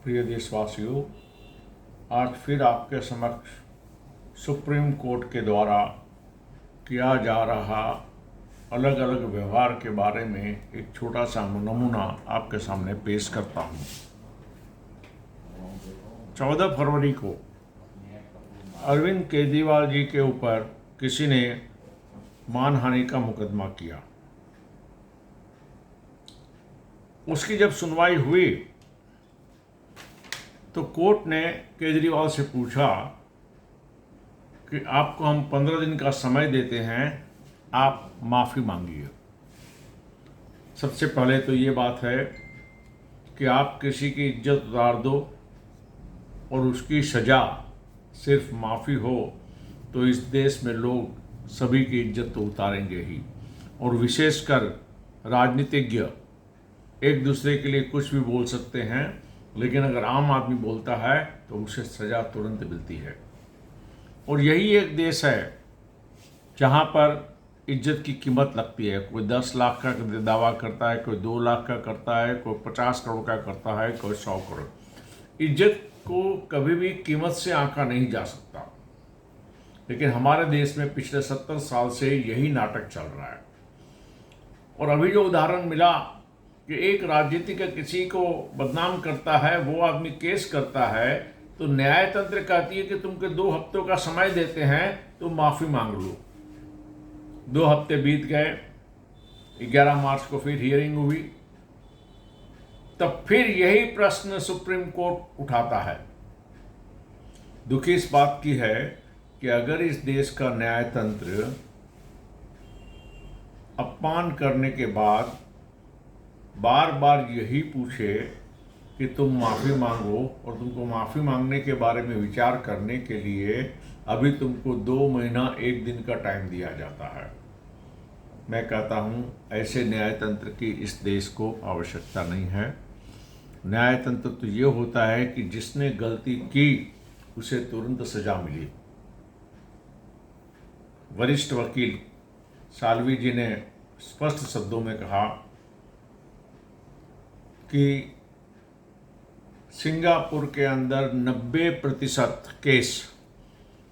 प्रिय देशवासियों, आज फिर आपके समक्ष सुप्रीम कोर्ट के द्वारा किया जा रहा अलग अलग व्यवहार के बारे में एक छोटा सा नमूना आपके सामने पेश करता हूँ। 14 फरवरी को अरविंद केजरीवाल जी के ऊपर किसी ने मानहानि का मुकदमा किया। उसकी जब सुनवाई हुई तो कोर्ट ने केजरीवाल से पूछा कि आपको हम 15 दिन का समय देते हैं, आप माफ़ी मांगिए। सबसे पहले तो ये बात है कि आप किसी की इज्जत उतार दो और उसकी सज़ा सिर्फ माफ़ी हो तो इस देश में लोग सभी की इज्जत तो उतारेंगे ही, और विशेषकर राजनीतिज्ञ एक दूसरे के लिए कुछ भी बोल सकते हैं, लेकिन अगर आम आदमी बोलता है तो उसे सज़ा तुरंत मिलती है। और यही एक देश है जहाँ पर इज्जत की कीमत लगती है। कोई 10 लाख का दावा करता है, कोई 2 लाख का करता है, कोई 50 करोड़ का करता है, कोई 100 करोड़। इज्जत को कभी भी कीमत से आंका नहीं जा सकता, लेकिन हमारे देश में पिछले 70 साल से यही नाटक चल रहा है। और अभी जो उदाहरण मिला कि एक राजनीतिक किसी को बदनाम करता है, वो आदमी केस करता है, तो न्यायतंत्र कहती है कि तुमको 2 हफ्तों का समय देते हैं, तुम माफ़ी मांग लो। 2 हफ्ते बीत गए, 11 मार्च को फिर हियरिंग हुई, तब फिर यही प्रश्न सुप्रीम कोर्ट उठाता है। दुखी इस बात की है कि अगर इस देश का न्यायतंत्र अपमान करने के बाद बार बार यही पूछे कि तुम माफ़ी मांगो, और तुमको माफ़ी मांगने के बारे में विचार करने के लिए अभी तुमको 2 महीना 1 दिन का टाइम दिया जाता है, मैं कहता हूँ ऐसे न्यायतंत्र की इस देश को आवश्यकता नहीं है। न्यायतंत्र तो ये होता है कि जिसने गलती की उसे तुरंत सज़ा मिली। वरिष्ठ वकील साल्वी जी ने स्पष्ट शब्दों में कहा कि सिंगापुर के अंदर 90% केस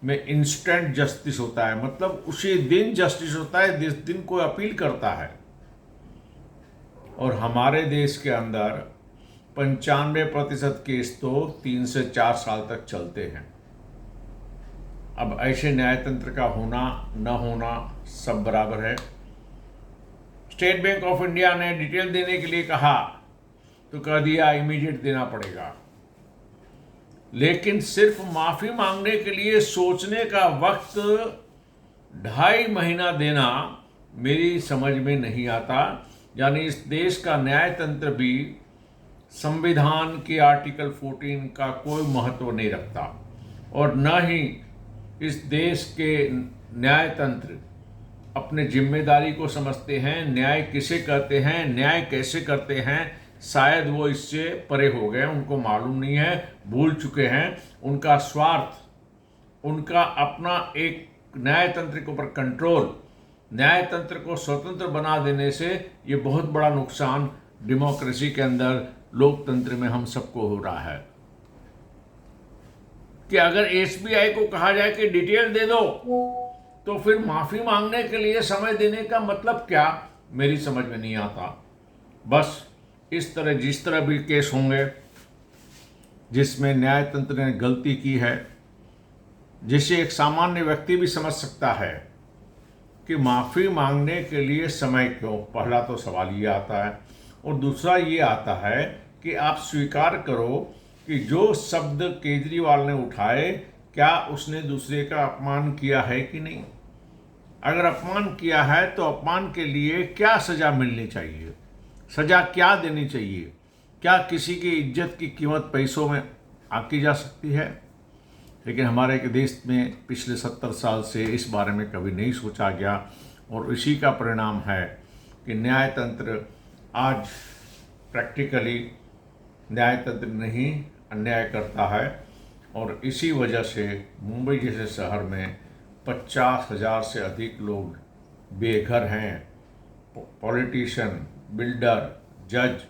में इंस्टेंट जस्टिस होता है, मतलब उसी दिन जस्टिस होता है जिस दिन कोई अपील करता है। और हमारे देश के अंदर 95% केस तो 3 से 4 साल तक चलते हैं। अब ऐसे न्यायतंत्र का होना न होना सब बराबर है। स्टेट बैंक ऑफ इंडिया ने डिटेल देने के लिए कहा तो कह दिया इमीडिएट देना पड़ेगा, लेकिन सिर्फ माफ़ी मांगने के लिए सोचने का वक्त 2.5 महीना देना मेरी समझ में नहीं आता। यानी इस देश का न्यायतंत्र भी संविधान के आर्टिकल 14 का कोई महत्व नहीं रखता, और न ही इस देश के न्यायतंत्र अपने जिम्मेदारी को समझते हैं। न्याय किसे कहते हैं, न्याय कैसे करते हैं, शायद वो इससे परे हो गए, उनको मालूम नहीं है, भूल चुके हैं। उनका स्वार्थ, उनका अपना एक न्यायतंत्र के ऊपर कंट्रोल, न्यायतंत्र को स्वतंत्र बना देने से ये बहुत बड़ा नुकसान डेमोक्रेसी के अंदर, लोकतंत्र में हम सबको हो रहा है। कि अगर एसबीआई को कहा जाए कि डिटेल दे दो, तो फिर माफ़ी मांगने के लिए समय देने का मतलब क्या, मेरी समझ में नहीं आता। बस इस तरह जिस तरह भी केस होंगे जिसमें न्यायतंत्र ने गलती की है, जिसे एक सामान्य व्यक्ति भी समझ सकता है कि माफ़ी मांगने के लिए समय क्यों, पहला तो सवाल ये आता है। और दूसरा ये आता है कि आप स्वीकार करो कि जो शब्द केजरीवाल ने उठाए, क्या उसने दूसरे का अपमान किया है कि नहीं। अगर अपमान किया है तो अपमान के लिए क्या सज़ा मिलनी चाहिए, सज़ा क्या देनी चाहिए। क्या किसी की इज्जत की कीमत पैसों में आंकी जा सकती है? लेकिन हमारे देश में पिछले 70 साल से इस बारे में कभी नहीं सोचा गया, और इसी का परिणाम है कि न्यायतंत्र आज प्रैक्टिकली न्यायतंत्र नहीं अन्याय करता है। और इसी वजह से मुंबई जैसे शहर में 50,000 से अधिक लोग बेघर हैं। पॉलिटिशियन, बिल्डर, जज,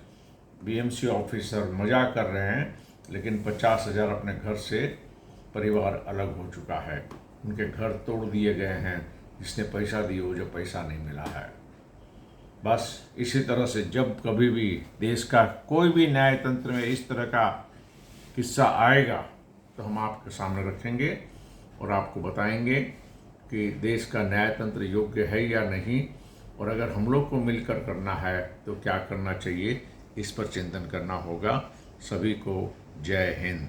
बीएमसी ऑफिसर मजा कर रहे हैं लेकिन 50,000 अपने घर से परिवार अलग हो चुका है, उनके घर तोड़ दिए गए हैं, जिसने पैसा दिया वो जो पैसा नहीं मिला है। बस इसी तरह से जब कभी भी देश का कोई भी न्याय तंत्र में इस तरह का किस्सा आएगा तो हम आपके सामने रखेंगे और आपको बताएंगे कि देश का न्याय तंत्र योग्य है या नहीं, और अगर हम लोग को मिलकर करना है तो क्या करना चाहिए, इस पर चिंतन करना होगा। सभी को जय हिंद।